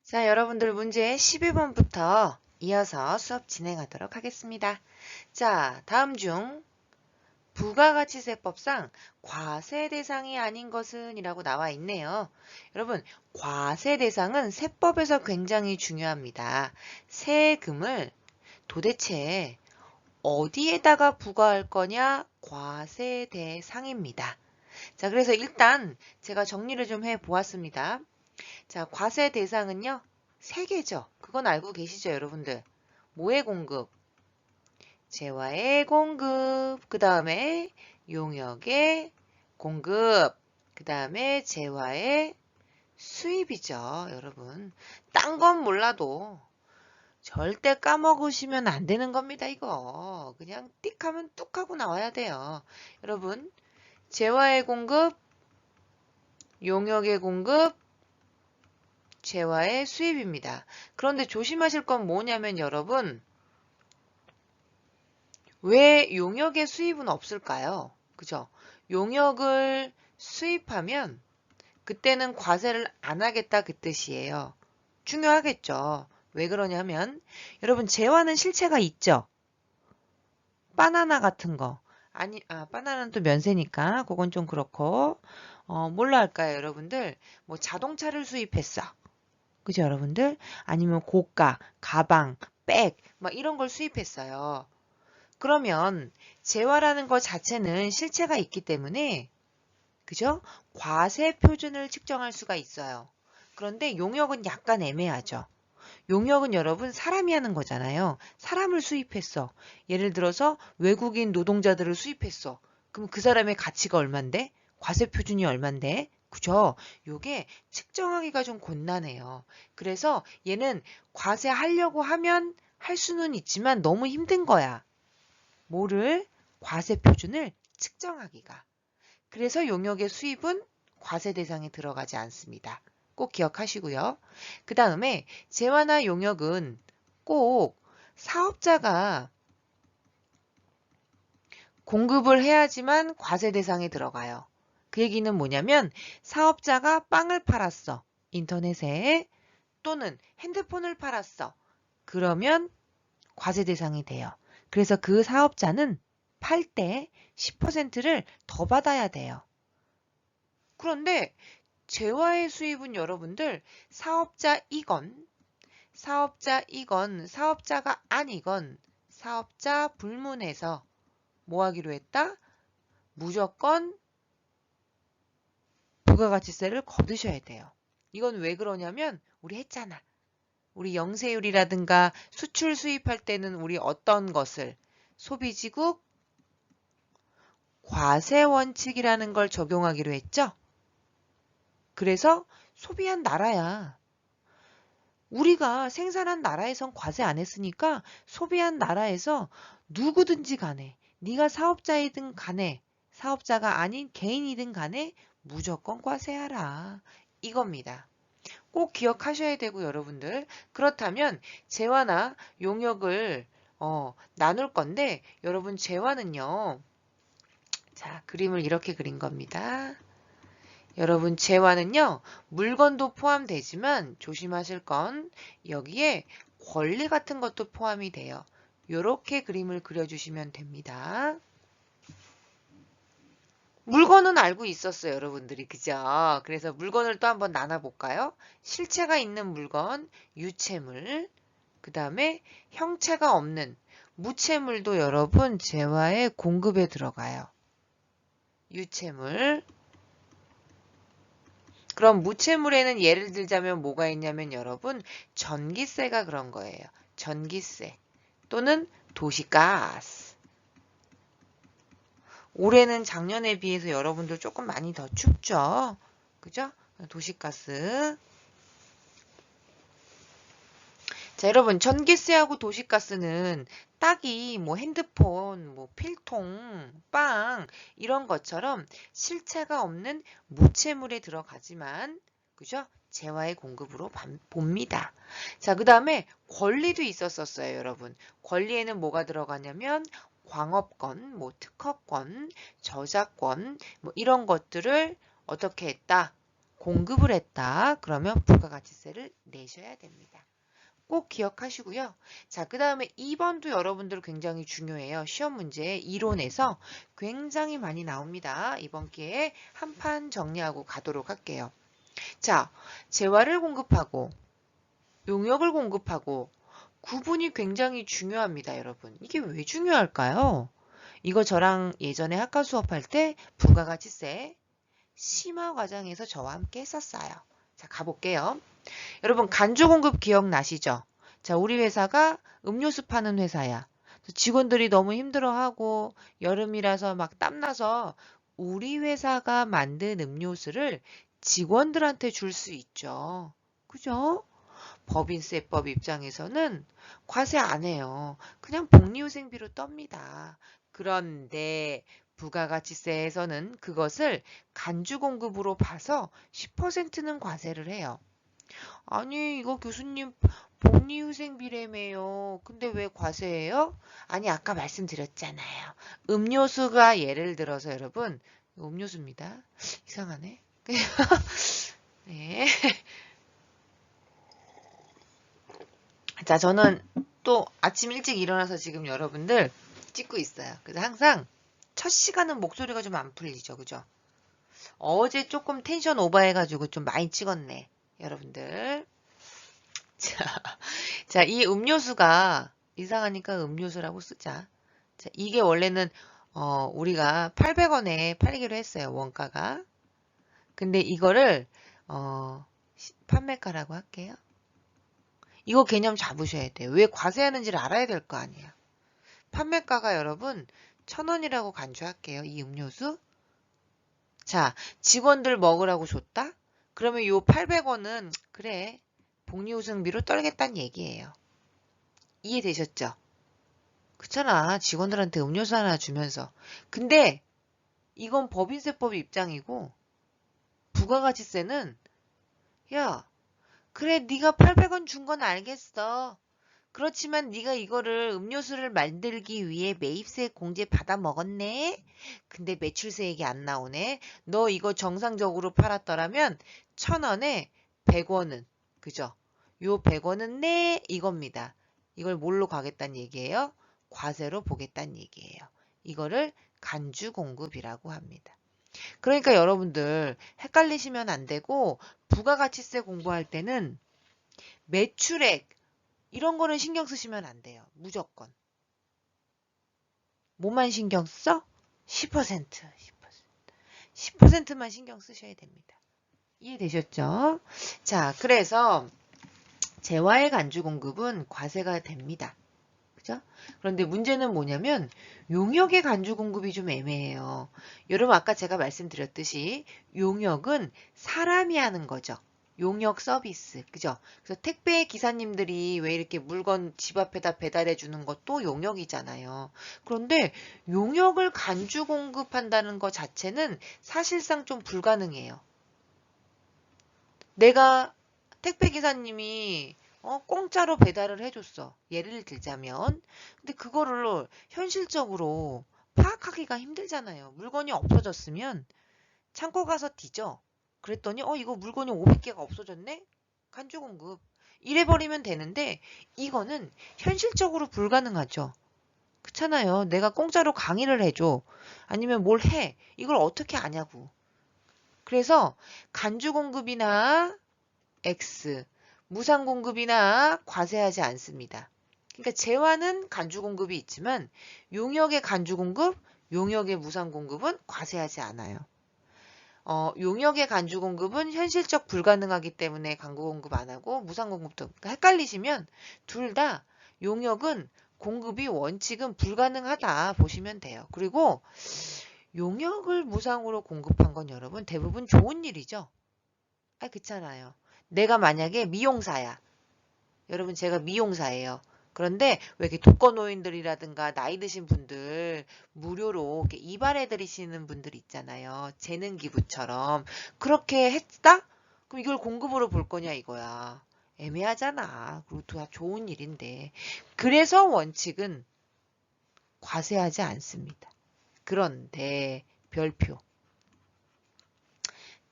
자, 여러분들 문제 11번부터 이어서 수업 진행하도록 하겠습니다. 자, 다음 중 부가가치세법상 과세 대상이 아닌 것은 이라고 나와 있네요. 여러분, 과세 대상은 세법에서 굉장히 중요합니다. 세금을 도대체 어디에다가 부과할 거냐? 과세 대상입니다. 자, 그래서 일단 제가 정리를 좀 해보았습니다. 자, 과세 대상은요, 세 개죠. 그건 알고 계시죠, 여러분들? 뭐의 공급? 재화의 공급. 그 다음에 용역의 공급. 그 다음에 재화의 수입이죠, 여러분. 딴 건 몰라도 절대 까먹으시면 안 되는 겁니다, 이거. 그냥 띡 하면 뚝 하고 나와야 돼요. 여러분, 재화의 공급, 용역의 공급, 재화의 수입입니다. 그런데 조심하실 건 뭐냐면 여러분, 왜 용역의 수입은 없을까요? 그죠? 용역을 수입하면 그때는 과세를 안 하겠다 그 뜻이에요. 중요하겠죠. 왜 그러냐면 여러분 재화는 실체가 있죠. 바나나 같은 거. 아니, 바나나는 또 면세니까 그건 좀 그렇고 뭘로 할까요, 여러분들? 뭐 자동차를 수입했어. 그죠, 여러분들? 아니면 고가, 가방, 백, 막 이런 걸 수입했어요. 그러면 재화라는 것 자체는 실체가 있기 때문에, 그죠? 과세 표준을 측정할 수가 있어요. 그런데 용역은 약간 애매하죠. 용역은 여러분 사람이 하는 거잖아요. 사람을 수입했어. 예를 들어서 외국인 노동자들을 수입했어. 그럼 그 사람의 가치가 얼만데? 과세 표준이 얼만데? 그죠? 요게 측정하기가 좀 곤란해요. 그래서 얘는 과세하려고 하면 할 수는 있지만 너무 힘든 거야. 뭐를? 과세 표준을 측정하기가. 그래서 용역의 수입은 과세 대상에 들어가지 않습니다. 꼭 기억하시고요. 그 다음에 재화나 용역은 꼭 사업자가 공급을 해야지만 과세 대상에 들어가요. 그 얘기는 뭐냐면 사업자가 빵을 팔았어. 인터넷에 또는 핸드폰을 팔았어. 그러면 과세 대상이 돼요. 그래서 그 사업자는 팔 때 10%를 더 받아야 돼요. 그런데 재화의 수입은 여러분들 사업자가 아니건 사업자 불문해서 뭐 하기로 했다? 무조건 부가가치세를 거두셔야 돼요. 이건 왜 그러냐면 우리 했잖아. 우리 영세율이라든가 수출 수입할 때는 우리 어떤 것을 소비지국 과세 원칙이라는 걸 적용하기로 했죠? 그래서 소비한 나라야. 우리가 생산한 나라에선 과세 안 했으니까 소비한 나라에서 누구든지 간에 네가 사업자이든 간에 사업자가 아닌 개인이든 간에 무조건 과세하라. 이겁니다. 꼭 기억하셔야 되고 여러분들. 그렇다면 재화나 용역을 나눌 건데 여러분 재화는요. 자, 그림을 이렇게 그린 겁니다. 여러분 재화는요. 물건도 포함되지만 조심하실 건 여기에 권리 같은 것도 포함이 돼요. 이렇게 그림을 그려주시면 됩니다. 물건은 알고 있었어요, 여러분들이. 그죠? 그래서 물건을 또 한번 나눠볼까요? 실체가 있는 물건, 유체물, 그 다음에 형체가 없는 무체물도 여러분 재화의 공급에 들어가요. 유체물. 그럼 무채물에는 예를 들자면 뭐가 있냐면 여러분 전기세가 그런 거예요. 전기세 또는 도시가스. 올해는 작년에 비해서 여러분들 조금 많이 더 춥죠. 그죠? 도시가스. 자, 여러분 전기세하고 도시가스는 딱이 뭐 핸드폰, 뭐 필통, 빵 이런 것처럼 실체가 없는 무채물에 들어가지만 그죠? 재화의 공급으로 봅니다. 자, 그 다음에 권리도 있었어요, 여러분. 권리에는 뭐가 들어가냐면 광업권, 뭐 특허권, 저작권 뭐 이런 것들을 어떻게 했다? 공급을 했다. 그러면 부가가치세를 내셔야 됩니다. 꼭 기억하시고요. 자, 그 다음에 2번도 여러분들 굉장히 중요해요. 시험 문제 이론에서 굉장히 많이 나옵니다. 이번 기회에 한 판 정리하고 가도록 할게요. 자, 재화를 공급하고 용역을 공급하고 구분이 굉장히 중요합니다, 여러분. 이게 왜 중요할까요? 이거 저랑 예전에 학과 수업할 때 부가가치세 심화 과정에서 저와 함께 했었어요. 자, 가볼게요. 여러분, 간주 공급 기억나시죠? 자, 우리 회사가 음료수 파는 회사야. 직원들이 너무 힘들어하고 여름이라서 막 땀나서 우리 회사가 만든 음료수를 직원들한테 줄 수 있죠. 그죠? 법인세법 입장에서는 과세 안 해요. 그냥 복리후생비로 떱니다. 그런데 부가가치세에서는 그것을 간주공급으로 봐서 10%는 과세를 해요. 아니, 이거 교수님 복리후생비라며요. 근데 왜 과세해요? 아니, 아까 말씀드렸잖아요. 음료수가 예를 들어서 여러분, 음료수입니다. 이상하네. 네. 자, 저는 또 아침 일찍 일어나서 지금 여러분들 찍고 있어요. 그래서 항상 첫 시간은 목소리가 좀 안 풀리죠. 그죠? 어제 조금 텐션 오버해가지고 좀 많이 찍었네. 여러분들. 자, 이 음료수가 이상하니까 음료수라고 쓰자. 자, 이게 원래는 우리가 800원에 팔기로 했어요. 원가가. 근데 이거를 판매가라고 할게요. 이거 개념 잡으셔야 돼요. 왜 과세하는지를 알아야 될 거 아니에요. 판매가가 여러분 1,000원이라고 간주할게요. 이 음료수. 자, 직원들 먹으라고 줬다? 그러면 요 800원은 그래 복리후생비로 떨겠다는 얘기예요. 이해되셨죠? 그렇잖아. 직원들한테 음료수 하나 주면서. 근데 이건 법인세법 입장이고 부가가치세는 야, 그래 네가 800원 준 건 알겠어. 그렇지만 네가 이거를 음료수를 만들기 위해 매입세 공제 받아 먹었네. 근데 매출세액이 안 나오네. 너 이거 정상적으로 팔았더라면 1,000원에 100원은 그죠? 요 100원은 내 이겁니다. 이걸 뭘로 가겠다는 얘기예요? 과세로 보겠다는 얘기예요. 이거를 간주공급이라고 합니다. 그러니까 여러분들 헷갈리시면 안 되고 부가가치세 공부할 때는 매출액 이런 거는 신경 쓰시면 안 돼요. 무조건. 뭐만 신경 써? 10%. 10%만 신경 쓰셔야 됩니다. 이해되셨죠? 자, 그래서 재화의 간주 공급은 과세가 됩니다. 그죠? 그런데 문제는 뭐냐면 용역의 간주 공급이 좀 애매해요. 여러분 아까 제가 말씀드렸듯이 용역은 사람이 하는 거죠. 용역 서비스. 그죠? 그래서 택배 기사님들이 왜 이렇게 물건 집 앞에다 배달해 주는 것도 용역이잖아요. 그런데 용역을 간주 공급한다는 것 자체는 사실상 좀 불가능해요. 내가 택배 기사님이 공짜로 배달을 해줬어. 예를 들자면. 근데 그거를 현실적으로 파악하기가 힘들잖아요. 물건이 없어졌으면 창고 가서 뒤져. 그랬더니 이거 물건이 500개가 없어졌네? 간주 공급. 이래버리면 되는데 이거는 현실적으로 불가능하죠. 그렇잖아요. 내가 공짜로 강의를 해줘. 아니면 뭘 해. 이걸 어떻게 아냐고. 그래서 간주 공급이나 X, 무상 공급이나 과세하지 않습니다. 그러니까 재화는 간주 공급이 있지만 용역의 간주 공급, 용역의 무상 공급은 과세하지 않아요. 용역의 간주 공급은 현실적 불가능하기 때문에 간구 공급 안 하고 무상 공급도 그러니까 헷갈리시면 둘 다 용역은 공급이 원칙은 불가능하다 보시면 돼요. 그리고 용역을 무상으로 공급한 건 여러분 대부분 좋은 일이죠. 그렇잖아요. 내가 만약에 미용사야. 여러분 제가 미용사예요. 그런데 왜 이렇게 독거노인들이라든가 나이 드신 분들 무료로 이렇게 이발해드리시는 분들 있잖아요. 재능기부처럼. 그렇게 했다? 그럼 이걸 공급으로 볼 거냐 이거야. 애매하잖아. 그리고 다 좋은 일인데. 그래서 원칙은 과세하지 않습니다. 그런데 별표.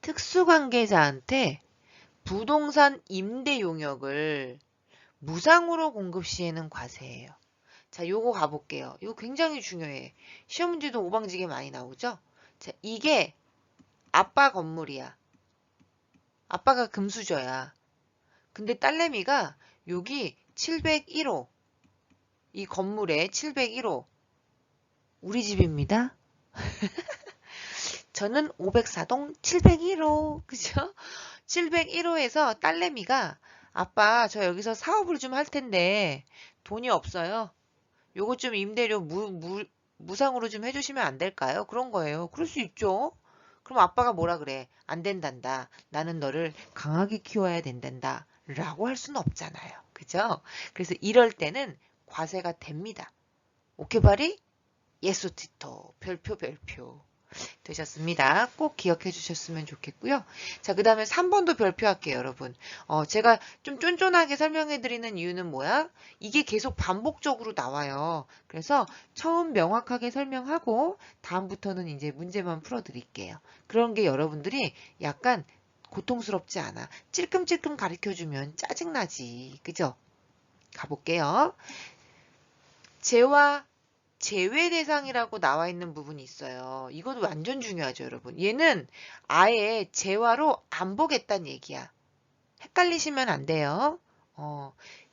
특수관계자한테 부동산 임대 용역을 무상으로 공급 시에는 과세예요. 자, 요거 가볼게요. 이거 굉장히 중요해. 시험 문제도 오방지게 많이 나오죠? 자, 이게 아빠 건물이야. 아빠가 금수저야. 근데 딸내미가 여기 701호, 이 건물에 701호, 우리 집입니다. 저는 504동 701호, 그죠? 701호에서 딸내미가 아빠, 저 여기서 사업을 좀 할 텐데 돈이 없어요. 요거 좀 임대료 무상으로 좀 해주시면 안 될까요? 그런 거예요. 그럴 수 있죠. 그럼 아빠가 뭐라 그래? 안 된단다. 나는 너를 강하게 키워야 된단다. 라고 할 수는 없잖아요. 그죠? 그래서 이럴 때는 과세가 됩니다. 오케바리? 예소티토. 별표. 되셨습니다. 꼭 기억해 주셨으면 좋겠고요. 자, 그 다음에 3번도 별표할게요, 여러분. 제가 좀 쫀쫀하게 설명해 드리는 이유는 뭐야? 이게 계속 반복적으로 나와요. 그래서 처음 명확하게 설명하고 다음부터는 이제 문제만 풀어 드릴게요. 그런 게 여러분들이 약간 고통스럽지 않아. 찔끔찔끔 가르쳐 주면 짜증나지. 그죠? 가볼게요. 제와 제외 대상이라고 나와 있는 부분이 있어요. 이것도 완전 중요하죠, 여러분. 얘는 아예 재화로 안 보겠다는 얘기야. 헷갈리시면 안 돼요.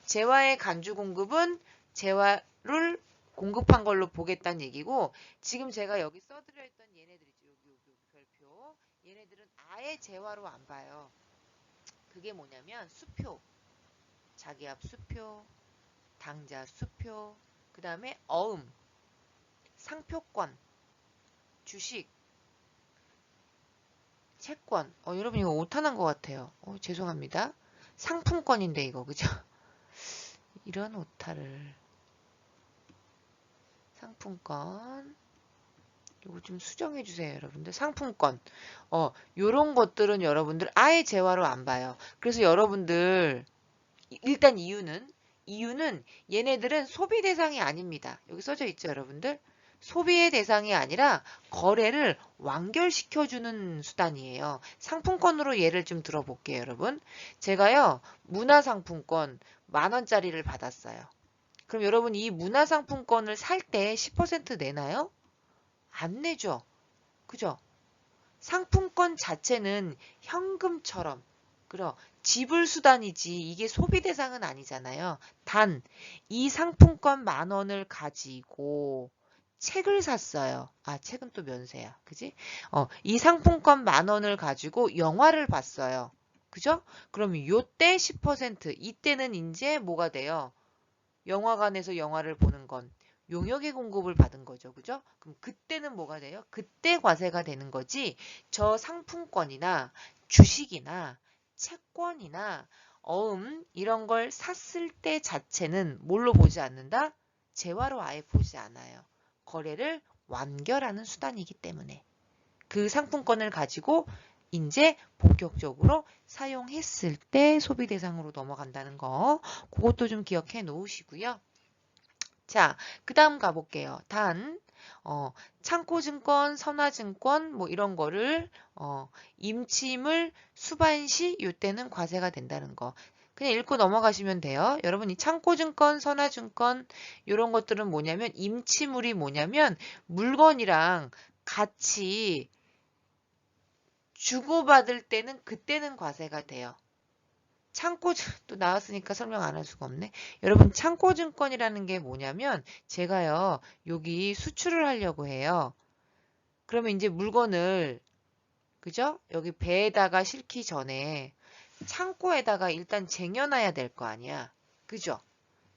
재화의 간주 공급은 재화를 공급한 걸로 보겠다는 얘기고, 지금 제가 여기 써드려 있던 얘네들이죠. 여기 별표. 얘네들은 아예 재화로 안 봐요. 그게 뭐냐면 수표, 자기압 수표, 당자 수표, 그 다음에 어음, 상표권, 주식, 채권. 여러분 이거 오타난 것 같아요. 죄송합니다. 상품권인데 이거 그죠? 이런 오타를. 상품권. 이거 좀 수정해 주세요, 여러분들. 상품권. 요런 것들은 여러분들 아예 재화로 안 봐요. 그래서 여러분들 일단 이유는 얘네들은 소비 대상이 아닙니다. 여기 써져 있죠, 여러분들? 소비의 대상이 아니라 거래를 완결시켜주는 수단이에요. 상품권으로 예를 좀 들어볼게요, 여러분. 제가요, 문화상품권 10,000원짜리를 받았어요. 그럼 여러분 이 문화상품권을 살 때 10% 내나요? 안 내죠. 그죠? 상품권 자체는 현금처럼 지불 수단이지 이게 소비 대상은 아니잖아요. 단 이 상품권 10,000원을 가지고 책을 샀어요. 책은 또 면세야. 그지? 이 상품권 10,000원을 가지고 영화를 봤어요. 그죠? 그럼 요때 10%, 이때는 이제 뭐가 돼요? 영화관에서 영화를 보는 건 용역의 공급을 받은 거죠. 그죠? 그럼 그때는 뭐가 돼요? 그때 과세가 되는 거지. 저 상품권이나 주식이나 채권이나 이런 걸 샀을 때 자체는 뭘로 보지 않는다? 재화로 아예 보지 않아요. 거래를 완결하는 수단이기 때문에 그 상품권을 가지고 이제 본격적으로 사용했을 때 소비 대상으로 넘어간다는 거, 그것도 좀 기억해 놓으시고요. 자, 그 다음 가볼게요. 창고증권, 선화증권 뭐 이런 거를 임침을 수반 시 이때는 과세가 된다는 거. 그냥 읽고 넘어가시면 돼요. 여러분 이 창고증권, 선화증권 이런 것들은 뭐냐면 임치물이 뭐냐면 물건이랑 같이 주고받을 때는 그때는 과세가 돼요. 창고 또 나왔으니까 설명 안 할 수가 없네. 여러분 창고증권이라는 게 뭐냐면 제가요 여기 수출을 하려고 해요. 그러면 이제 물건을 그죠? 여기 배에다가 싣기 전에 창고에다가 일단 쟁여놔야 될 거 아니야. 그죠?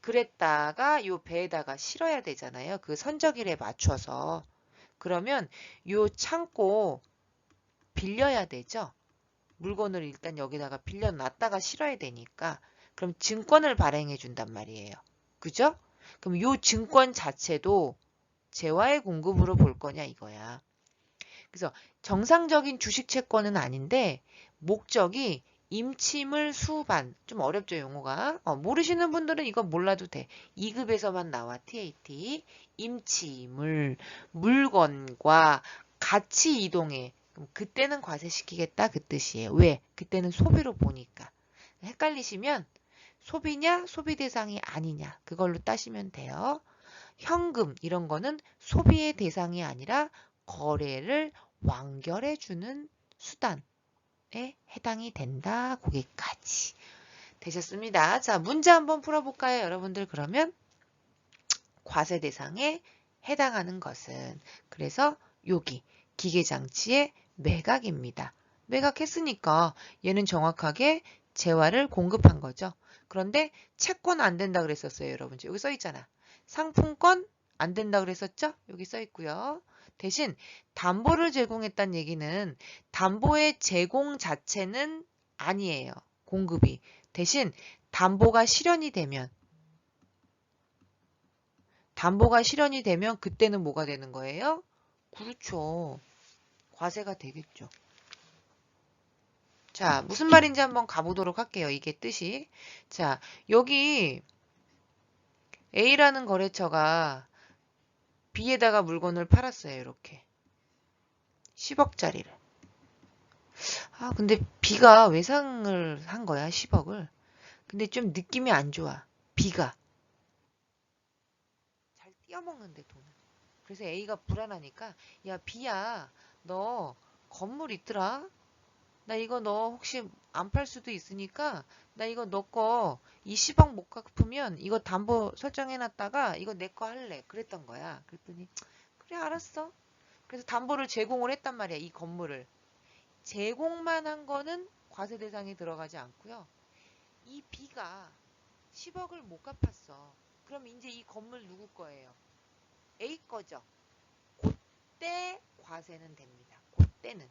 그랬다가 요 배에다가 실어야 되잖아요. 그 선적일에 맞춰서. 그러면 요 창고 빌려야 되죠. 물건을 일단 여기다가 빌려놨다가 실어야 되니까 그럼 증권을 발행해 준단 말이에요. 그죠? 그럼 요 증권 자체도 재화의 공급으로 볼 거냐 이거야. 그래서 정상적인 주식 채권은 아닌데 목적이 임침을 수반 좀 어렵죠 용어가. 모르시는 분들은 이거 몰라도 돼. 2급에서만 나와 TAT 임침을 물건과 같이 이동해. 그럼 그때는 과세시키겠다 그 뜻이에요. 왜? 그때는 소비로 보니까. 헷갈리시면 소비냐 소비 대상이 아니냐 그걸로 따시면 돼요. 현금 이런 거는 소비의 대상이 아니라 거래를 완결해주는 수단에 해당이 된다. 거기까지. 되셨습니다. 자, 문제 한번 풀어볼까요? 여러분들 그러면 과세 대상에 해당하는 것은 그래서 여기 기계장치의 매각입니다. 매각했으니까 얘는 정확하게 재화를 공급한 거죠. 그런데 채권 안 된다 그랬었어요. 여러분 여기 써 있잖아. 상품권 안 된다 그랬었죠? 여기 써 있고요. 대신 담보를 제공했다는 얘기는 담보의 제공 자체는 아니에요. 공급이. 대신 담보가 실현이 되면 그때는 뭐가 되는 거예요? 그렇죠. 과세가 되겠죠. 자, 무슨 말인지 한번 가보도록 할게요. 이게 뜻이. 자, 여기 A라는 거래처가 B에다가 물건을 팔았어요. 이렇게. 10억짜리를. 아, 근데 B가 외상을 한 거야. 10억을. 근데 좀 느낌이 안 좋아. B가. 잘 띄어먹는데 돈을. 그래서 A가 불안하니까 야 B야 너 건물 있더라? 나 이거 너 혹시 안 팔 수도 있으니까 나 이거 너 거 20억 못 갚으면 이거 담보 설정해놨다가 이거 내 거 할래. 그랬던 거야. 그랬더니 그래 알았어. 그래서 담보를 제공을 했단 말이야. 이 건물을. 제공만 한 거는 과세 대상에 들어가지 않고요. 이 B가 10억을 못 갚았어. 그럼 이제 이 건물 누구 거예요? A 거죠. 그때 과세는 됩니다. 그때는.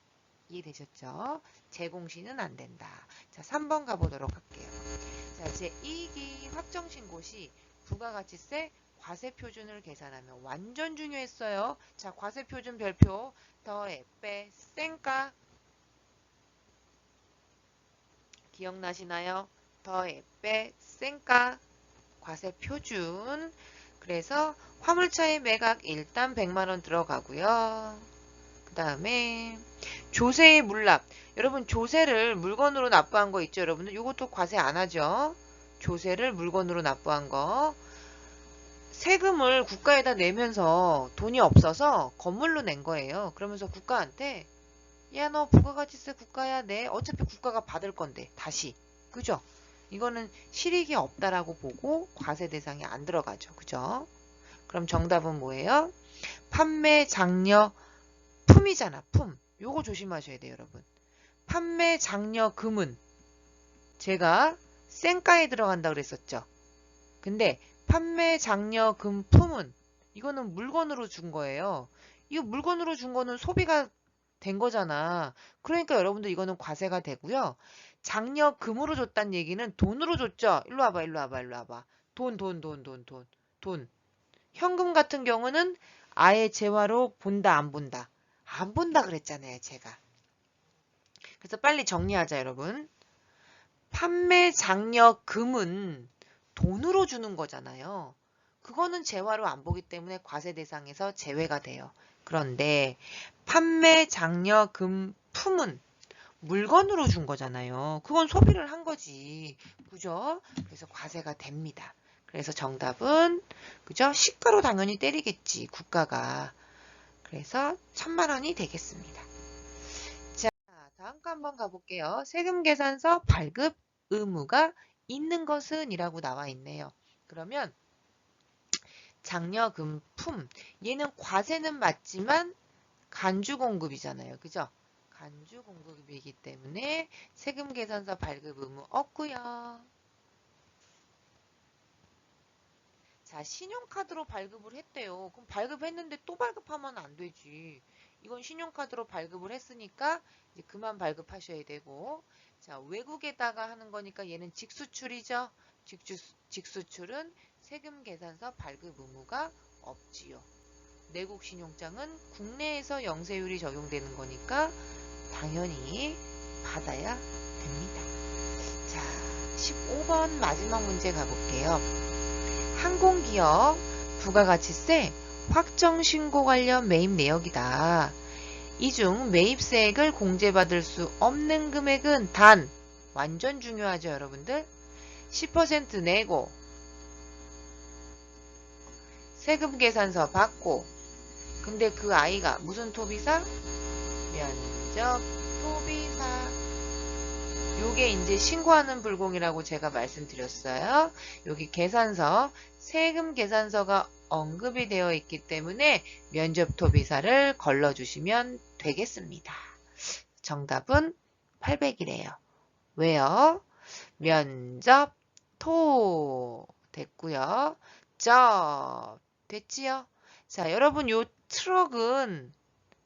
이해되셨죠? 제공시는 안 된다. 자, 3번 가보도록 할게요. 자, 제2기 확정신고 시 부가가치세 과세표준을 계산하면 완전 중요했어요. 자, 과세표준 별표 더해 빼 쌩까 기억나시나요? 더해 빼 쌩까 과세표준. 그래서 화물차의 매각 일단 100만원 들어가고요. 그 다음에 조세의 물납. 여러분 조세를 물건으로 납부한 거 있죠? 여러분들 이것도 과세 안 하죠? 조세를 물건으로 납부한 거. 세금을 국가에다 내면서 돈이 없어서 건물로 낸 거예요. 그러면서 국가한테 야 너 부가가치세 국가야 내. 어차피 국가가 받을 건데 다시. 그죠? 이거는 실익이 없다라고 보고 과세 대상에 안 들어가죠. 그죠? 그럼 정답은 뭐예요? 판매 장려 품이잖아. 품. 요거 조심하셔야 돼요. 여러분. 판매 장려 금은 제가 쌩가에 들어간다 그랬었죠. 근데 판매 장려 금 품은 이거는 물건으로 준 거예요. 이거 물건으로 준 거는 소비가 된 거잖아. 그러니까 여러분들 이거는 과세가 되고요. 장려 금으로 줬다는 얘기는 돈으로 줬죠. 일로 와봐. 일로 와봐. 일로 와봐. 돈. 현금 같은 경우는 아예 재화로 본다 안 본다. 안 본다 그랬잖아요. 제가. 그래서 빨리 정리하자 여러분. 판매 장려 금은 돈으로 주는 거잖아요. 그거는 재화로 안 보기 때문에 과세 대상에서 제외가 돼요. 그런데 판매 장려 금 품은 물건으로 준 거잖아요. 그건 소비를 한 거지. 그죠? 그래서 과세가 됩니다. 그래서 정답은 그죠? 시가로 당연히 때리겠지. 국가가. 그래서 1000만원이 되겠습니다. 자, 다음 거 한번 가볼게요. 세금 계산서 발급 의무가 있는 것은 이라고 나와 있네요. 그러면 장려금 품 얘는 과세는 맞지만 간주공급이잖아요. 그죠? 간주공급이기 때문에 세금 계산서 발급 의무 없고요. 자, 신용카드로 발급을 했대요. 그럼 발급했는데 또 발급하면 안 되지. 이건 신용카드로 발급을 했으니까 이제 그만 발급하셔야 되고. 자, 외국에다가 하는 거니까 얘는 직수출이죠. 직수출은 세금 계산서 발급 의무가 없지요. 내국 신용장은 국내에서 영세율이 적용되는 거니까 당연히 받아야 됩니다. 자, 15번 마지막 문제 가볼게요. 항공기업 부가가치세 확정신고 관련 매입 내역이다. 이 중 매입세액을 공제받을 수 없는 금액은 단, 완전 중요하죠 여러분들, 10% 내고 세금 계산서 받고, 근데 그 아이가 무슨 토비사? 면접 토비사. 요게 이제 신고하는 불공이라고 제가 말씀드렸어요. 여기 계산서, 세금 계산서가 언급이 되어 있기 때문에 면접 토비사를 걸러주시면 되겠습니다. 정답은 800이래요. 왜요? 면접 토 됐고요. 접 됐지요? 자, 여러분 요 트럭은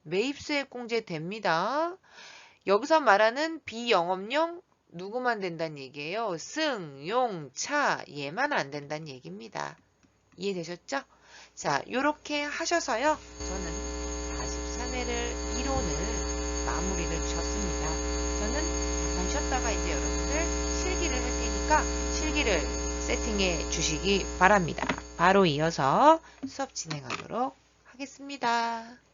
매입수액 공제 됩니다. 여기서 말하는 비영업용 누구만 된다는 얘기예요? 승, 용, 차 얘만 안 된다는 얘기입니다. 이해되셨죠? 자, 요렇게 하셔서요. 저는 43회를 이론을 마무리를 쳤습니다. 저는 잠깐 쉬었다가 이제 여러분들 실기를 할 테니까 실기를 세팅해 주시기 바랍니다. 바로 이어서 수업 진행하도록 하겠습니다.